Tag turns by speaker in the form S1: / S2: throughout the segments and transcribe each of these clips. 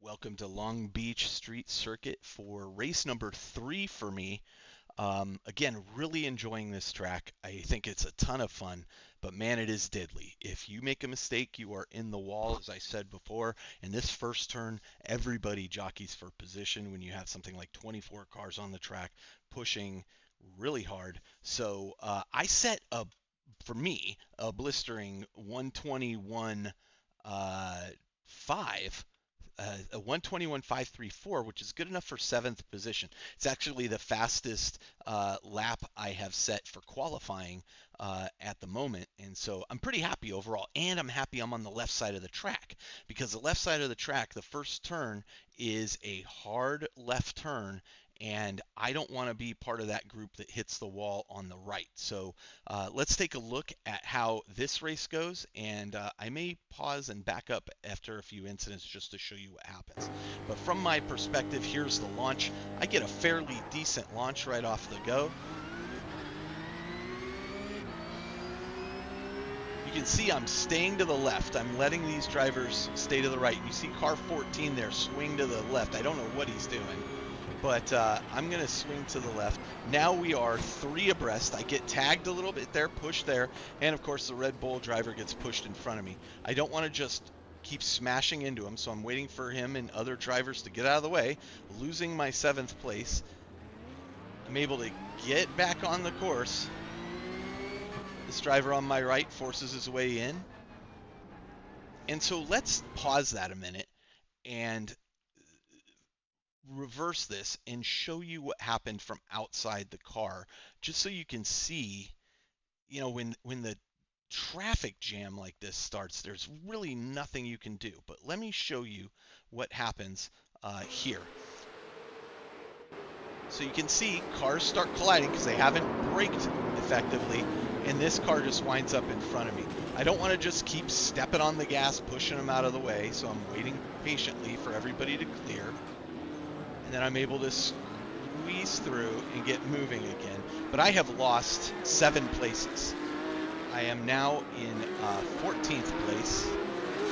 S1: Welcome to Long Beach Street Circuit for race number 3 for me. Again, really enjoying this track. I think it's a ton of fun, but man, it is deadly. If you make a mistake, you are in the wall, as I said before. In this first turn, everybody jockeys for position when you have something like 24 cars on the track pushing really hard. So I set a, for me, a blistering 121 5 a 121.534, which is good enough for seventh position. It's actually the fastest lap I have set for qualifying at the moment, and so I'm pretty happy overall. And I'm happy I'm on the left side of the track because the left side of the track, the first turn is a hard left turn, and I don't want to be part of that group that hits the wall on the right. So let's take a look at how this race goes, and I may pause and back up after a few incidents just to show you what happens. But from my perspective, here's the launch. I get a fairly decent launch right off the go. You can see I'm staying to the left. I'm letting these drivers stay to the right. You see car 14 there swing to the left. I don't know what he's doing, but I'm going to swing to the left. Now we are 3 abreast. I get tagged a little bit there, pushed there, and of course the Red Bull driver gets pushed in front of me. I don't want to just keep smashing into him, so I'm waiting for him and other drivers to get out of the way, losing my 7th place. I'm able to get back on the course. This driver on my right forces his way in. And so let's pause that a minute and reverse this and show you what happened from outside the car, just so you can see, when the traffic jam like this starts, there's really nothing you can do. But let me show you what happens here. So you can see cars start colliding because they haven't braked effectively, and this car just winds up in front of me. I don't want to just keep stepping on the gas, pushing them out of the way, so I'm waiting patiently for everybody to clear. And then I'm able to squeeze through and get moving again. But I have lost 7 places. I am now in 14th place,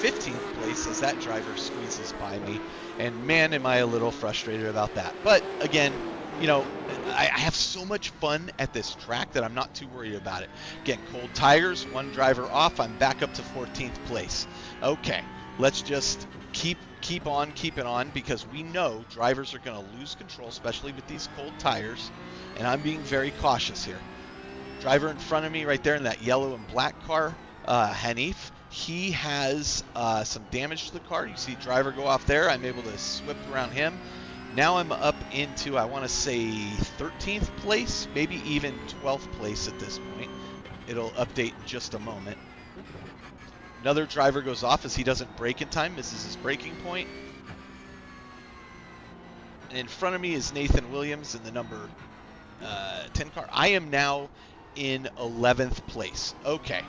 S1: 15th place as that driver squeezes by me. And man, am I a little frustrated about that. But again, I have so much fun at this track that I'm not too worried about it. Again, cold tires, 1 driver off, I'm back up to 14th place. Okay, let's just keep on keeping on, because we know drivers are going to lose control, especially with these cold tires, and I'm being very cautious here. Driver in front of me right there in that yellow and black car, Hanif, he has some damage to the car. You see driver go off there. I'm able to whip around him. Now I'm up into, I want to say, 13th place, maybe even 12th place at this point. It'll update in just a moment. Another driver goes off as he doesn't brake in time, misses his braking point. And in front of me is Nathan Williams in the number 10 car. I am now in 11th place. Okay,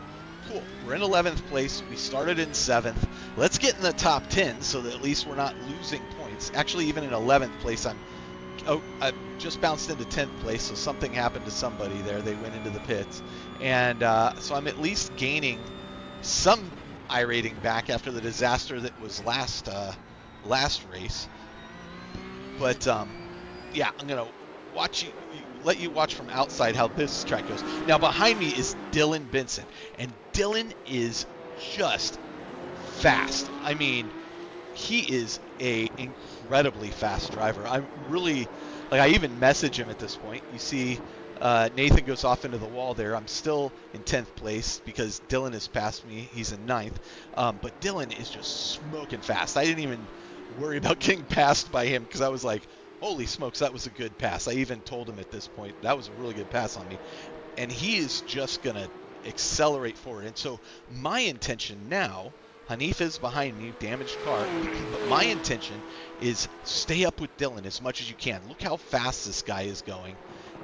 S1: cool. We're in 11th place. We started in 7th. Let's get in the top 10 so that at least we're not losing points. Actually, even in 11th place, I just bounced into 10th place, so something happened to somebody there. They went into the pits. And so I'm at least gaining some iRating back after the disaster that was last race. But yeah, I'm gonna let you watch from outside how this track goes. Now behind me is Dylan Benson, and Dylan is just fast. I mean, he is a incredibly fast driver. I'm really, I even message him at this point. You see Nathan goes off into the wall there. I'm still in 10th place because Dylan has passed me. He's in 9th. But Dylan is just smoking fast. I didn't even worry about getting passed by him because I was like, holy smokes, that was a good pass. I even told him at this point, that was a really good pass on me. And he is just going to accelerate forward. And so my intention now, Hanif is behind me, damaged car, but my intention is stay up with Dylan as much as you can. Look how fast this guy is going.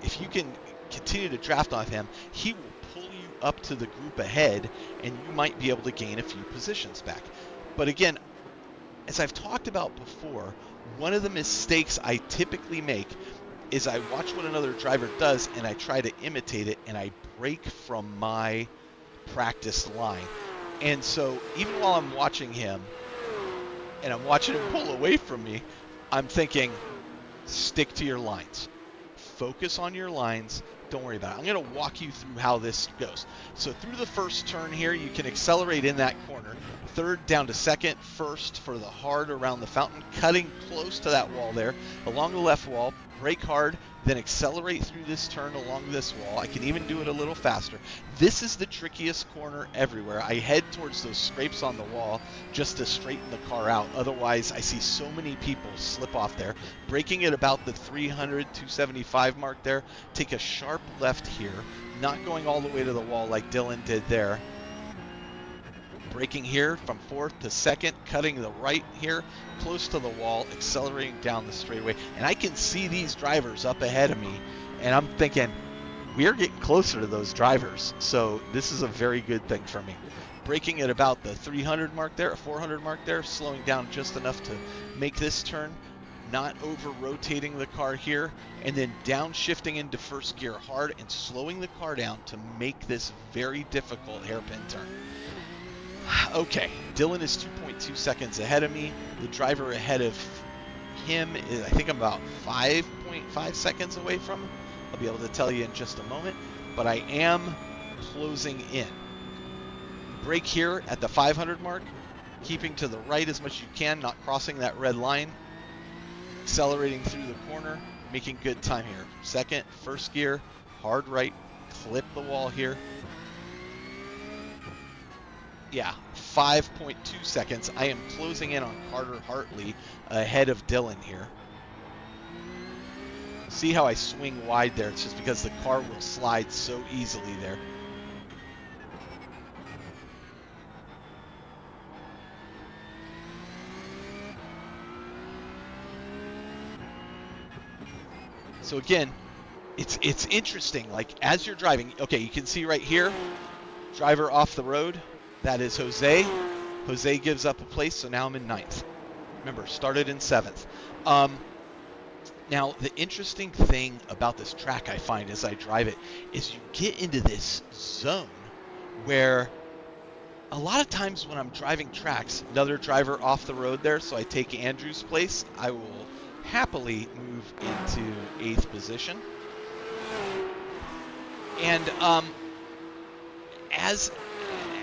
S1: If you can continue to draft off him, he will pull you up to the group ahead, and you might be able to gain a few positions back. But again, as I've talked about before, one of the mistakes I typically make is I watch what another driver does and I try to imitate it, and I break from my practice line. And so even while I'm watching him, and I'm watching him pull away from me, I'm thinking, stick to your lines. Focus on your lines. Don't worry about it. I'm going to walk you through how this goes. So through the first turn here, you can accelerate in that corner. Third down to second, first for the hard around the fountain, cutting close to that wall there, along the left wall, brake hard, then accelerate through this turn along this wall. I can even do it a little faster. This is the trickiest corner everywhere. I head towards those scrapes on the wall just to straighten the car out. Otherwise, I see so many people slip off there. Braking at about the 300, 275 mark there. Take a sharp left here, not going all the way to the wall like Dylan did there. Braking here from fourth to second, cutting the right here, close to the wall, accelerating down the straightaway. And I can see these drivers up ahead of me, and I'm thinking, we're getting closer to those drivers. So this is a very good thing for me. Braking at about the 300 mark there, 400 mark there, slowing down just enough to make this turn, not over-rotating the car here, and then downshifting into first gear hard and slowing the car down to make this very difficult hairpin turn. Okay, Dylan is 2.2 seconds ahead of me. The driver ahead of him is, I think I'm about 5.5 seconds away from him. I'll be able to tell you in just a moment, but I am closing in. Brake here at the 500 mark, keeping to the right as much as you can, not crossing that red line. Accelerating through the corner, making good time here. Second, first gear, hard right, clip the wall here. Yeah, 5.2 seconds. I am closing in on Carter Hartley ahead of Dylan here. See how I swing wide there? It's just because the car will slide so easily there. So again, it's interesting. Like as you're driving, okay, you can see right here, driver off the road. That is Jose. Jose gives up a place, so now I'm in 9th. Remember, started in 7th. Now, the interesting thing about this track I find as I drive it is you get into this zone where a lot of times when I'm driving tracks, another driver off the road there, so I take Andrew's place, I will happily move into 8th position. And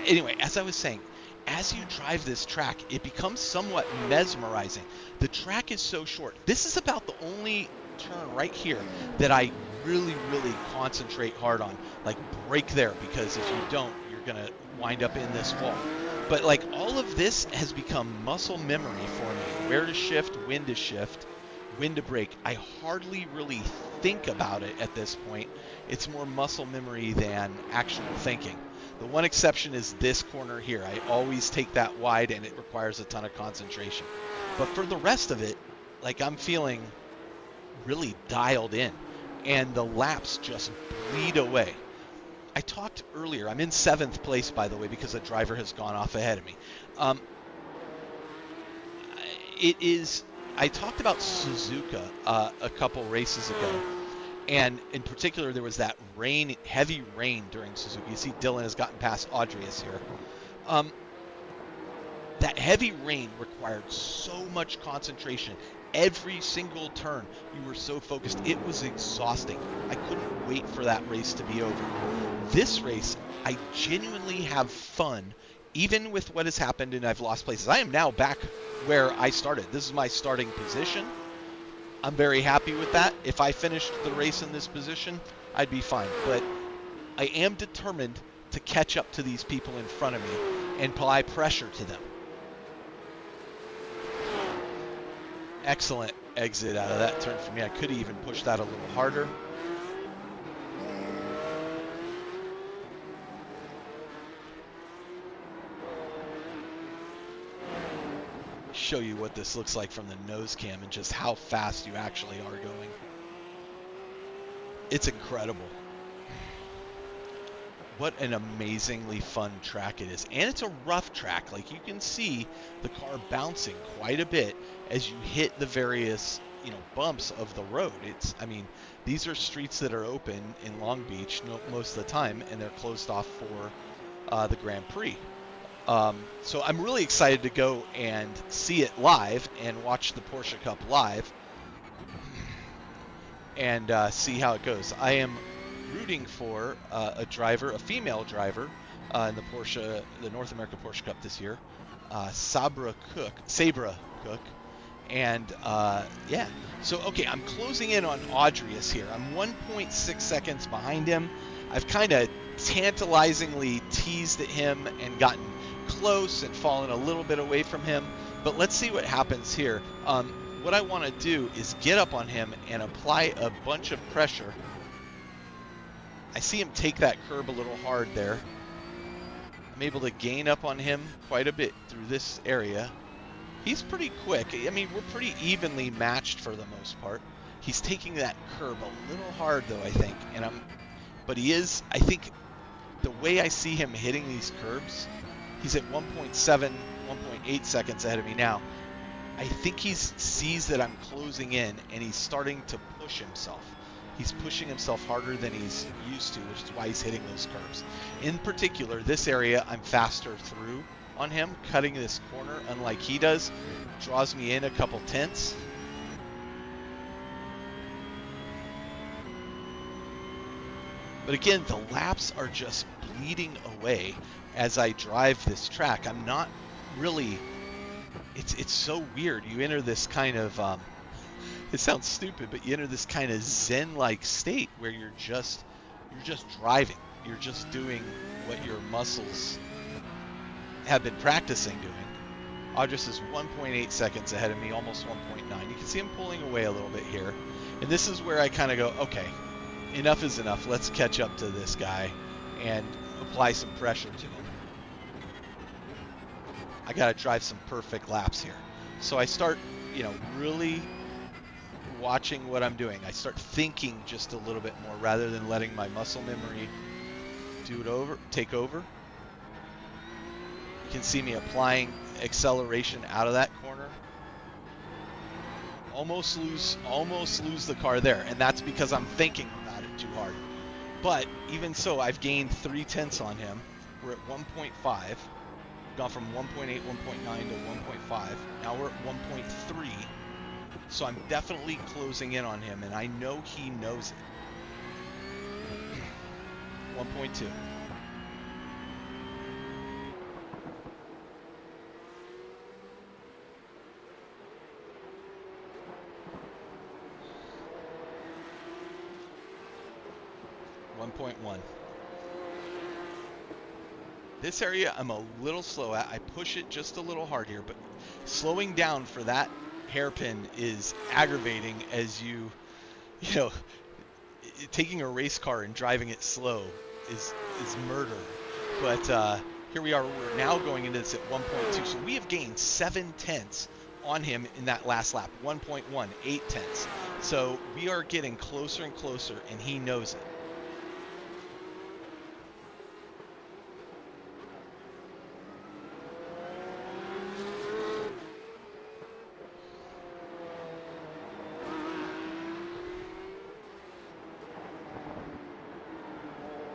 S1: Anyway, as I was saying, as you drive this track, it becomes somewhat mesmerizing. The track is so short. This is about the only turn right here that I really, really concentrate hard on. Like, brake there, because if you don't, you're going to wind up in this wall. But, like, all of this has become muscle memory for me. Where to shift, when to brake. I hardly really think about it at this point. It's more muscle memory than actual thinking. The one exception is this corner here. I always take that wide, and it requires a ton of concentration. But for the rest of it, like, I'm feeling really dialed in, and the laps just bleed away. I talked earlier, I'm in 7th place, by the way, because a driver has gone off ahead of me. I talked about Suzuka a couple races ago. And in particular, there was that heavy rain during Suzuka. You see Dylan has gotten past Audrius here. That heavy rain required so much concentration. Every single turn, you were so focused. It was exhausting. I couldn't wait for that race to be over. This race, I genuinely have fun, even with what has happened and I've lost places. I am now back where I started. This is my starting position. I'm very happy with that. If I finished the race in this position, I'd be fine. But I am determined to catch up to these people in front of me and apply pressure to them. Excellent exit out of that turn for me. I could have even pushed that a little harder. Show you what this looks like from the nose cam and just how fast you actually are going. It's incredible. What an amazingly fun track it is. And it's a rough track. Like, you can see the car bouncing quite a bit as you hit the various, bumps of the road. These are streets that are open in Long Beach most of the time, and they're closed off for the Grand Prix. So I'm really excited to go and see it live and watch the Porsche Cup live and see how it goes. I am rooting for a driver, a female driver, in the North America Porsche Cup this year, Sabra Cook, and yeah. So okay, I'm closing in on Audrius here. I'm 1.6 seconds behind him. I've kind of tantalizingly teased at him and gotten close and fallen a little bit away from him. But let's see what happens here. What I want to do is get up on him and apply a bunch of pressure. I see him take that curb a little hard there. I'm able to gain up on him quite a bit through this area. He's pretty quick. I mean, we're pretty evenly matched for the most part. He's taking that curb a little hard though, I think. But he is, I think, the way I see him hitting these curbs, he's at 1.7, 1.8 seconds ahead of me now. I think he sees that I'm closing in and he's starting to push himself. He's pushing himself harder than he's used to, which is why he's hitting those curves. In particular, this area I'm faster through on him. Cutting this corner, unlike he does, draws me in a couple tenths. But again, the laps are just bleeding away as I drive this track. I'm not really... It's so weird. You enter this kind of... it sounds stupid, but you enter this kind of zen-like state where you're just driving. You're just doing what your muscles have been practicing doing. Audrius is 1.8 seconds ahead of me, almost 1.9. You can see him pulling away a little bit here. And this is where I kind of go, okay, enough is enough. Let's catch up to this guy and apply some pressure to him. I got to drive some perfect laps here. So I start, really watching what I'm doing. I start thinking just a little bit more rather than letting my muscle memory take over. You can see me applying acceleration out of that corner. Almost lose the car there, and that's because I'm thinking about it too hard. But even so, I've gained 3 tenths on him. We're at 1.5. Gone from 1.8, 1.9 to 1.5. Now we're at 1.3. So I'm definitely closing in on him, and I know he knows it. 1.2. This area I'm a little slow at. I push it just a little hard here, but slowing down for that hairpin is aggravating as you know, taking a race car and driving it slow is murder. But here we are. We're now going into this at 1.2. So we have gained 7 tenths on him in that last lap. 1.1, 8 tenths. So we are getting closer and closer, and he knows it.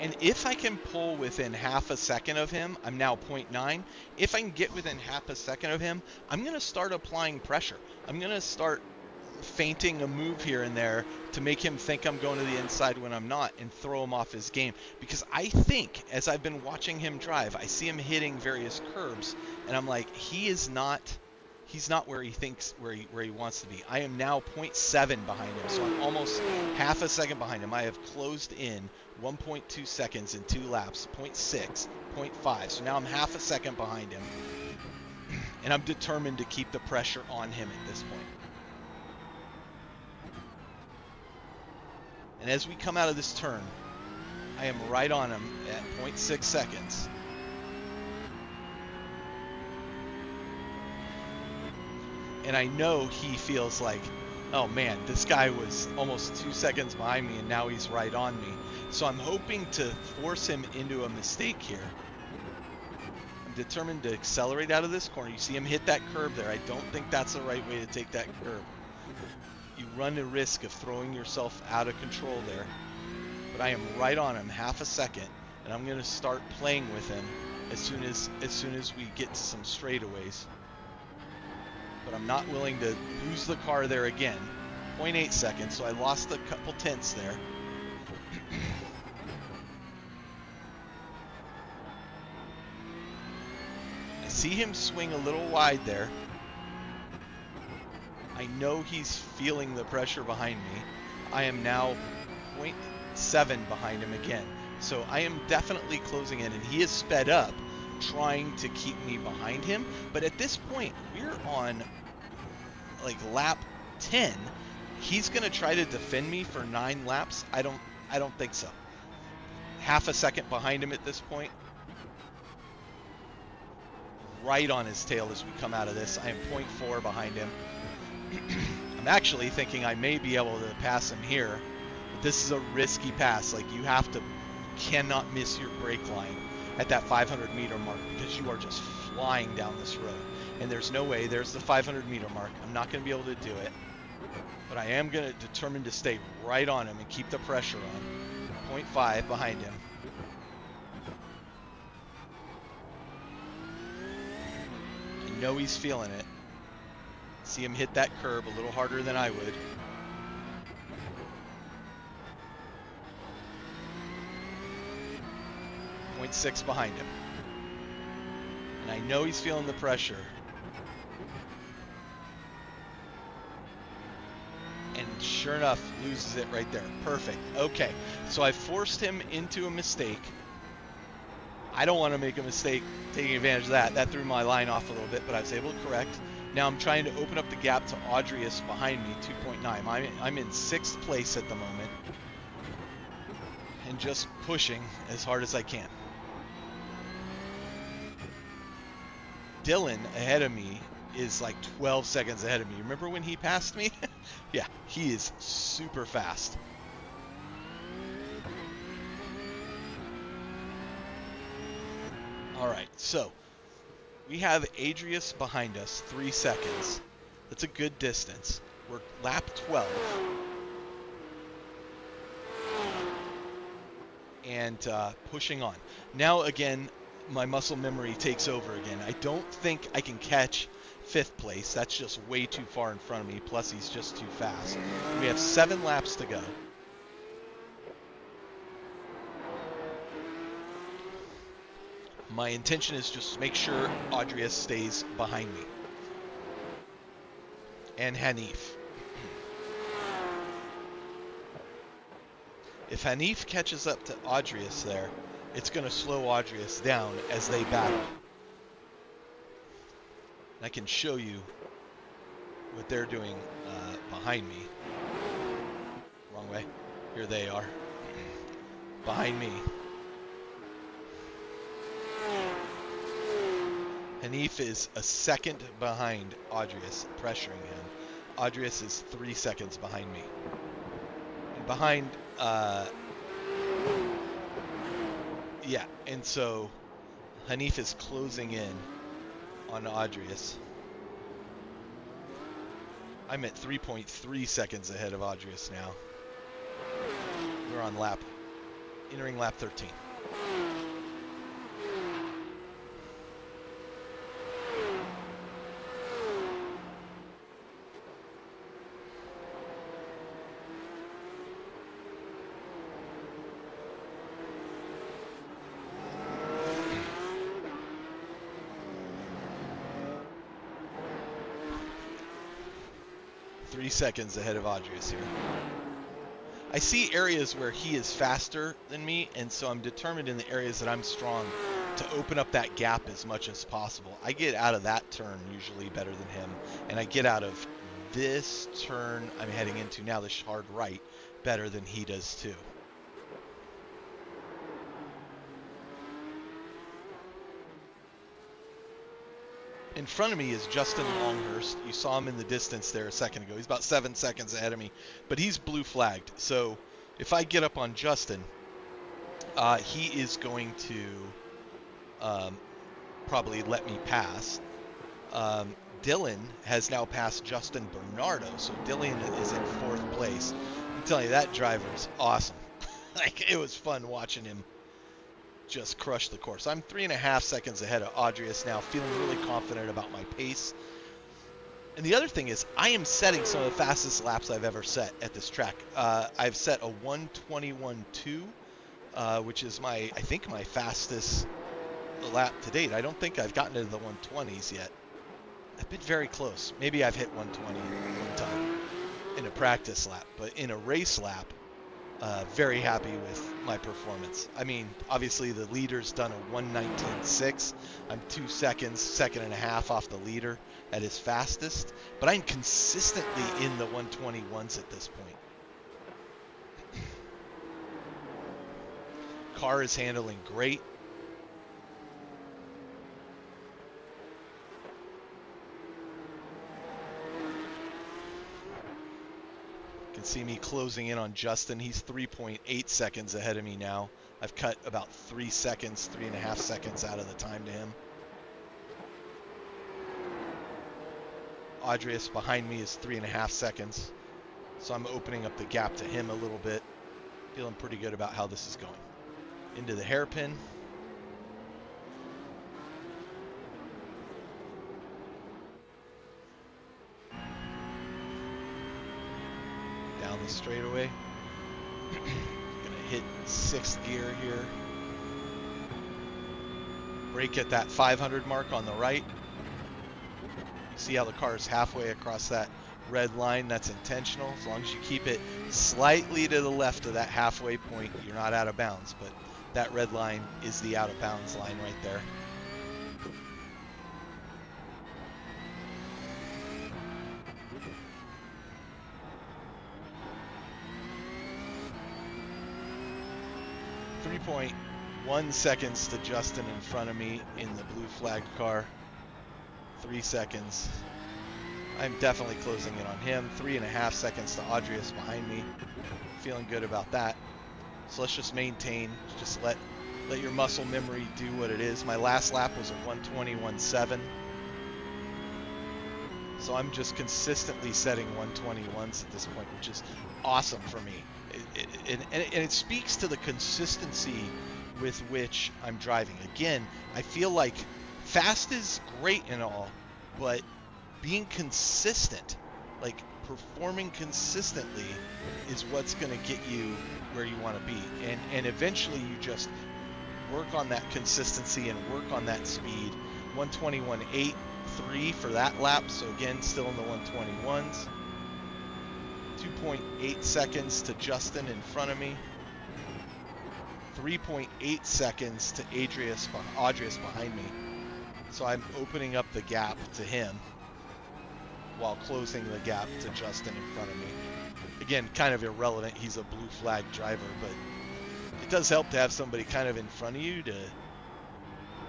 S1: And if I can pull within half a second of him, I'm now 0.9. If I can get within half a second of him, I'm going to start applying pressure. I'm going to start feinting a move here and there to make him think I'm going to the inside when I'm not and throw him off his game. Because I think, as I've been watching him drive, I see him hitting various curbs, and I'm like, he's not where he thinks, where he wants to be. I am now 0.7 behind him, so I'm almost half a second behind him. I have closed in 1.2 seconds in 2 laps, 0.6, 0.5. So now I'm half a second behind him, and I'm determined to keep the pressure on him at this point. And as we come out of this turn, I am right on him at 0.6 seconds. And I know he feels like, oh man, this guy was almost 2 seconds behind me and now he's right on me. So I'm hoping to force him into a mistake here. I'm determined to accelerate out of this corner. You see him hit that curb there. I don't think that's the right way to take that curb. You run the risk of throwing yourself out of control there. But I am right on him, half a second, and I'm going to start playing with him as soon as we get to some straightaways. But I'm not willing to lose the car there again. 0.8 seconds, so I lost a couple tenths there. I see him swing a little wide there. I know he's feeling the pressure behind me. I am now 0.7 behind him again. So I am definitely closing in, and he is sped up trying to keep me behind him. But at this point, we're on like lap 10. He's going to try to defend me for 9 laps. I don't think so. Half a second behind him at this point. Right on his tail as we come out of this. I am 0.4 behind him. I'm actually thinking I may be able to pass him here. But this is a risky pass. Like, you cannot miss your brake line at that 500 meter mark, because you are just flying down this road. And there's no way. There's the 500 meter mark. I'm not going to be able to do it. But I am going to determine to stay right on him and keep the pressure on. 0.5 behind him. I know he's feeling it. See him hit that curb a little harder than I would. .6 behind him. And I know he's feeling the pressure. And sure enough, loses it right there. Perfect. Okay, so I forced him into a mistake. I don't want to make a mistake taking advantage of that. That threw my line off a little bit, but I was able to correct. Now I'm trying to open up the gap to Audrius behind me, 2.9. I'm in 6th place at the moment. And just pushing as hard as I can. Dylan ahead of me is like 12 seconds ahead of me. Remember when he passed me? Yeah, he is super fast. All right, so we have Adrius behind us, 3 seconds. That's a good distance. We're lap 12. And pushing on. Now again, my muscle memory takes over again. I don't think I can catch 5th place. That's just way too far in front of me. Plus, he's just too fast. We have 7 laps to go. My intention is just to make sure Audrius stays behind me. And Hanif. If Hanif catches up to Audrius there, it's going to slow Audrius down as they battle. And I can show you what they're doing behind me. Wrong way. Here they are. Behind me. Hanif is a second behind Audrius, pressuring him. Audrius is 3 seconds behind me. And behind... yeah, and so Hanif is closing in on Audrius. I'm at 3.3 seconds ahead of Audrius now. We're on entering lap 13. Seconds ahead of Audrius here. I see areas where he is faster than me, and so I'm determined in the areas that I'm strong to open up that gap as much as possible. I get out of that turn usually better than him, and I get out of this turn I'm heading into now, this hard right, better than he does too. In front of me is Justin Longhurst. You saw him in the distance there a second ago. He's about 7 seconds ahead of me, but he's blue flagged. So if I get up on Justin, he is going to probably let me pass. Dylan has now passed Justin Bernardo, so Dylan is in 4th place. I'm telling you, that driver is awesome. Like, it was fun watching him just crushed the course. I'm 3.5 seconds ahead of Adrius now, feeling really confident about my pace. And the other thing is, I am setting some of the fastest laps I've ever set at this track. I've set a 1:21.2, which is I think my fastest lap to date. I don't think I've gotten into the 120s yet. I've been very close. Maybe I've hit 120 one time in a practice lap, but in a race lap, very happy with my performance. I mean, obviously the leader's done a 1:19.6. I'm 2 seconds, second and a half off the leader at his fastest, but I'm consistently in the 121s at this point. Car is handling great. You can see me closing in on Justin. He's 3.8 seconds ahead of me now. I've cut about 3 seconds, 3.5 seconds out of the time to him. Adrius behind me is 3.5 seconds. So I'm opening up the gap to him a little bit. Feeling pretty good about how this is going. Into the hairpin. Down the straightaway. Gonna hit 6th gear here. Brake at that 500 mark on the right. See how the car is halfway across that red line? That's intentional. As long as you keep it slightly to the left of that halfway point, you're not out of bounds. But that red line is the out of bounds line right there. .1 seconds to Justin in front of me in the blue flag car. 3 seconds. I'm definitely closing in on him. 3.5 seconds to Adrius behind me. Feeling good about that. So let's just maintain. Just let your muscle memory do what it is. My last lap was a 1:21.7. So I'm just consistently setting 1:21s at this point, which is awesome for me. And it speaks to the consistency with which I'm driving. Again, I feel like fast is great and all, but being consistent, like performing consistently, is what's going to get you where you want to be. And eventually you just work on that consistency and work on that speed. 1:21.83 for that lap, so again, still in the 121s. 2.8 seconds to Justin in front of me. 3.8 seconds to Adrius behind me. So I'm opening up the gap to him while closing the gap to Justin in front of me. Again, kind of irrelevant. He's a blue flag driver, but it does help to have somebody kind of in front of you to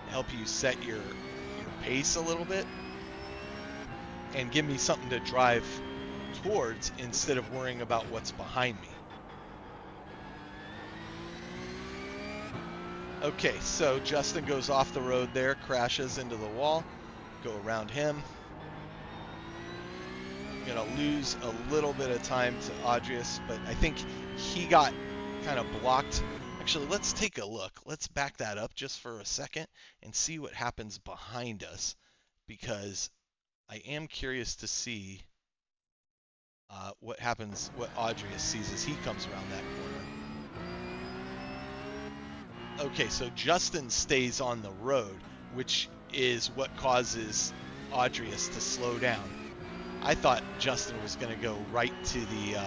S1: help you set your pace a little bit and give me something to drive towards instead of worrying about what's behind me. Okay, so Justin goes off the road there, crashes into the wall. Go around him. I'm gonna lose a little bit of time to Adrius, but I think he got kind of blocked. Actually, let's take a look. Let's back that up just for a second and see what happens behind us, because I am curious to see what happens, what Adrius sees as he comes around that corner. Okay, so Justin stays on the road, which is what causes Adrius to slow down. I thought Justin was going to go right to the,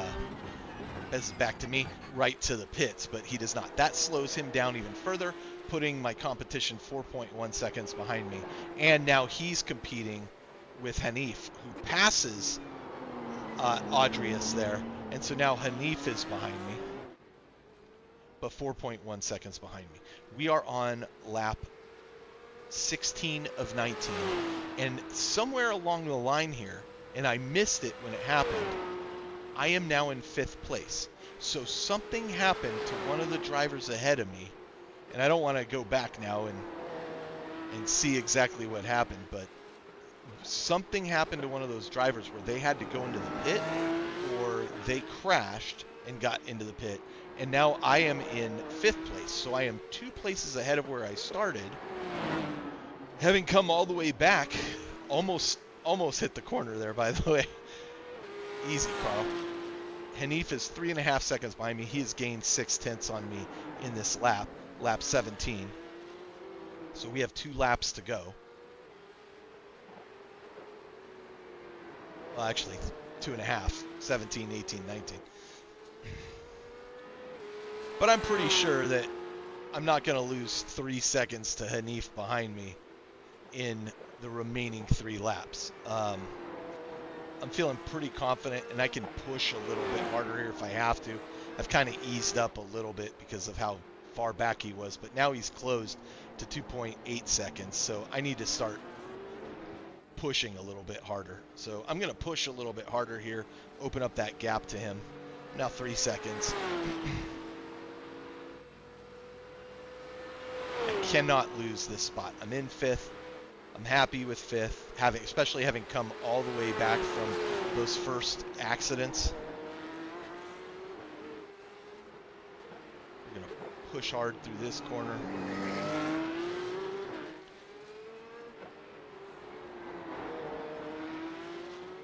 S1: this is back to me, right to the pits, but he does not. That slows him down even further, putting my competition 4.1 seconds behind me. And now he's competing with Hanif, who passes Adrius there. And so now Hanif is behind me, but 4.1 seconds behind me. We are on lap 16 of 19. And somewhere along the line here, and I missed it when it happened, I am now in 5th place. So something happened to one of the drivers ahead of me, and I don't want to go back now and see exactly what happened, but something happened to one of those drivers where they had to go into the pit, before they crashed and got into the pit. And now I am in 5th place. So I am 2 places ahead of where I started. Having come all the way back, almost hit the corner there, by the way. Easy, Carl. Hanif is 3.5 seconds behind me. He has gained 0.6 on me in this lap, lap 17. So we have 2 laps to go. Well, actually, 2.5, 17, 18, 19. But I'm pretty sure that I'm not going to lose 3 seconds to Hanif behind me in the remaining 3 laps. I'm feeling pretty confident, and I can push a little bit harder here if I have to. I've kind of eased up a little bit because of how far back he was, but now he's closed to 2.8 seconds, so I need to start pushing a little bit harder. So I'm going to push a little bit harder here, open up that gap to him. Now 3 seconds. I cannot lose this spot. I'm in 5th. I'm happy with 5th, especially having come all the way back from those first accidents. We're going to push hard through this corner.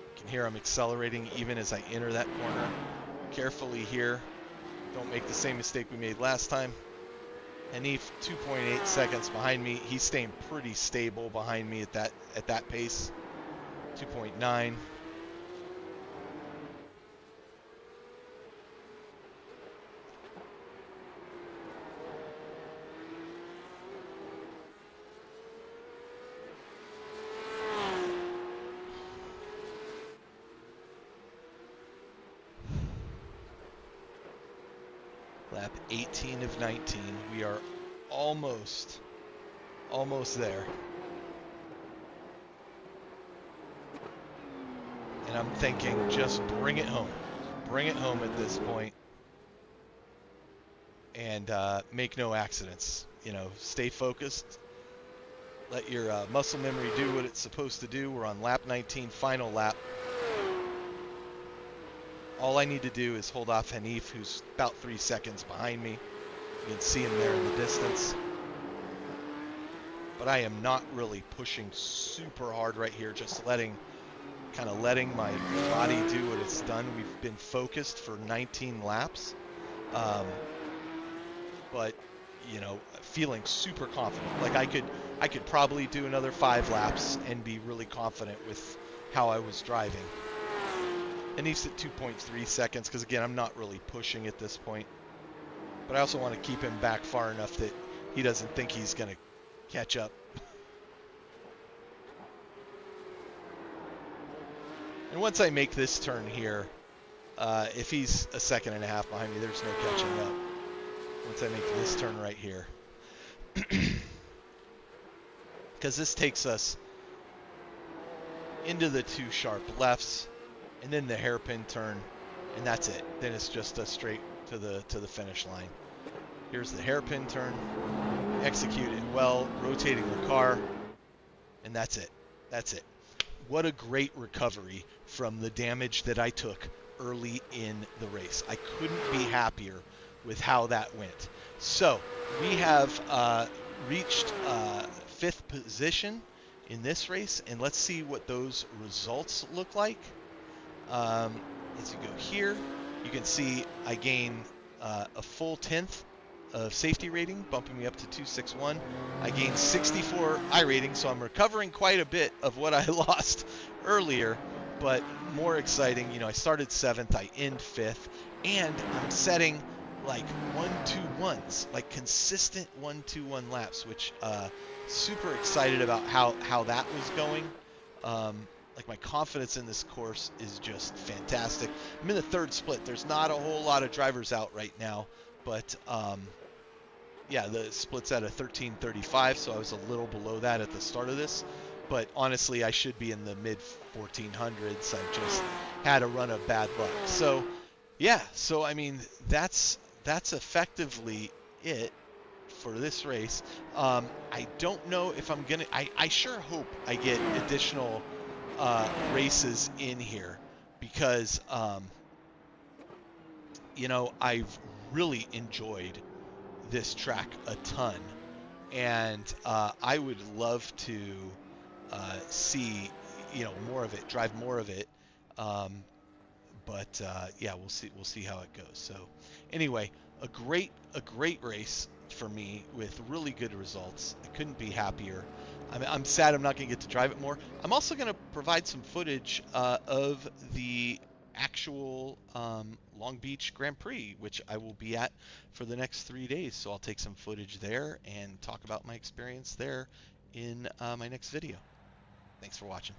S1: You can hear I'm accelerating even as I enter that corner. Carefully here. Don't make the same mistake we made last time. Hanif 2.8 seconds behind me. He's staying pretty stable behind me at that pace. 2.9. Lap 18 of 19. We are almost there. And I'm thinking, just bring it home. Bring it home at this point. And make no accidents. You know, stay focused. Let your muscle memory do what it's supposed to do. We're on lap 19, final lap. All I need to do is hold off Hanif, who's about 3 seconds behind me. You can see him there in the distance. But I am not really pushing super hard right here, just letting my body do what it's done. We've been focused for 19 laps. But, you know, feeling super confident. Like I could probably do another 5 laps and be really confident with how I was driving. And he's at 2.3 seconds because, again, I'm not really pushing at this point. But I also want to keep him back far enough that he doesn't think he's going to catch up. And once I make this turn here, if he's a 1.5 seconds behind me, there's no catching up. Once I make this turn right here. Because this takes us into the 2 sharp lefts. And then the hairpin turn, and that's it. Then it's just a straight to the finish line. Here's the hairpin turn, execute it well, rotating the car, and that's it. That's it. What a great recovery from the damage that I took early in the race. I couldn't be happier with how that went. So we have reached 5th position in this race, and let's see what those results look like. As you go here, you can see I gain a full 10th of safety rating, bumping me up to 261. I gained 64 I rating, so I'm recovering quite a bit of what I lost earlier, but more exciting, you know, I started 7th, I end 5th, and I'm setting like 1-2-1s, like consistent 1-2-1 laps, which super excited about how that was going. Like my confidence in this course is just fantastic. I'm in the 3rd split. There's not a whole lot of drivers out right now, but yeah, the split's at a 13:35, so I was a little below that at the start of this. But honestly, I should be in the mid 1400s. I've just had a run of bad luck. So yeah, so I mean that's effectively it for this race. I don't know if I'm gonna. I sure hope I get additional races in here because I've really enjoyed this track a ton, and I would love to see more of it, drive more of it. Um, but yeah, we'll see how it goes. So anyway, a great race for me with really good results. I couldn't be happier. I'm sad I'm not going to get to drive it more. I'm also going to provide some footage of the actual Long Beach Grand Prix, which I will be at for the next 3 days. So I'll take some footage there and talk about my experience there in my next video. Thanks for watching.